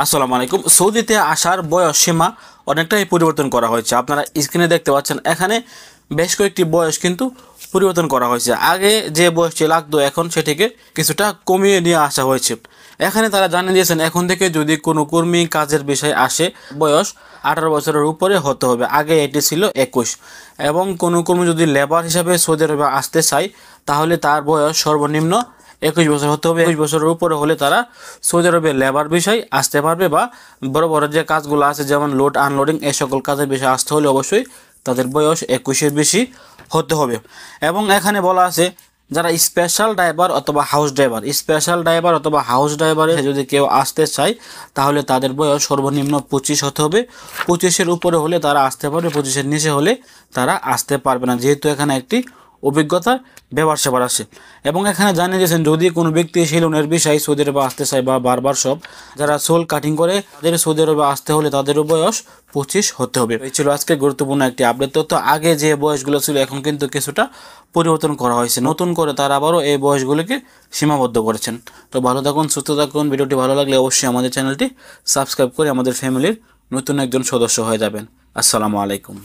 আসসালামু আলাইকুম। সৌদিতে আসার বয়স সীমা অনেকটাই পরিবর্তন করা হয়েছে। আপনারা স্ক্রিনে দেখতে পাচ্ছেন এখানে বেশ কয়েকটি বয়স কিন্তু পরিবর্তন করা হয়েছে। আগে যে বয়সটি লাগতো এখন সেটিকে কিছুটা কমিয়ে নিয়ে আসা হয়েছে। এখানে তারা জানিয়ে দিয়েছেন এখন থেকে যদি কোনো কর্মী কাজের বিষয়ে আসে বয়স 18 বছরের উপরে হতে হবে। আগে এটি ছিল 21 এবং কোনো কর্মী যদি লেবার হিসাবে সৌদি আরবে আসতে চায় তাহলে তার বয়স সর্বনিম্ন 21 বছর হতে হবে। 21 বছরের উপরে হলে তারা সৌদি আরবে লেবার বিষয় আসতে পারবে বা বড় বড় যে কাজগুলো আছে যেমন লোড আনলোডিং এই সকল কাজের বিষয়ে আসতে হলে অবশ্যই তাদের বয়স 21-এর বেশি হতে হবে। এবং এখানে বলা আছে যারা স্পেশাল ড্রাইভার অথবা হাউস ড্রাইভারে যদি কেউ আসতে চায় তাহলে তাদের বয়স সর্বনিম্ন 25 হতে হবে। 25-এর উপরে হলে তারা আসতে পারবে, 25-এর নিচে হলে তারা আসতে পারবে না, যেহেতু এখানে একটি অভিজ্ঞতার ব্যাপার আছে। এবং এখানে জানিয়ে দিয়েছেন যদি কোনো ব্যক্তি সেলুনের বিষয়ে সৌদি আরবে আসতে চায় বা বারবার সব যারা চুল কাটিং করে তাদের সৌদি আরবে আসতে হলে তাদেরও বয়স 25 হতে হবে। এই ছিল আজকে গুরুত্বপূর্ণ একটি আপডেট তথ্য। আগে যে বয়সগুলো ছিল এখন কিন্তু কিছুটা পরিবর্তন করা হয়েছে, নতুন করে তারা আবারও এই বয়সগুলোকে সীমাবদ্ধ করেছেন। তো ভালো থাকুন, সুস্থ থাকুন। ভিডিওটি ভালো লাগলে অবশ্যই আমাদের চ্যানেলটি সাবস্ক্রাইব করে আমাদের ফ্যামিলির নতুন একজন সদস্য হয়ে যাবেন। আসসালামু আলাইকুম।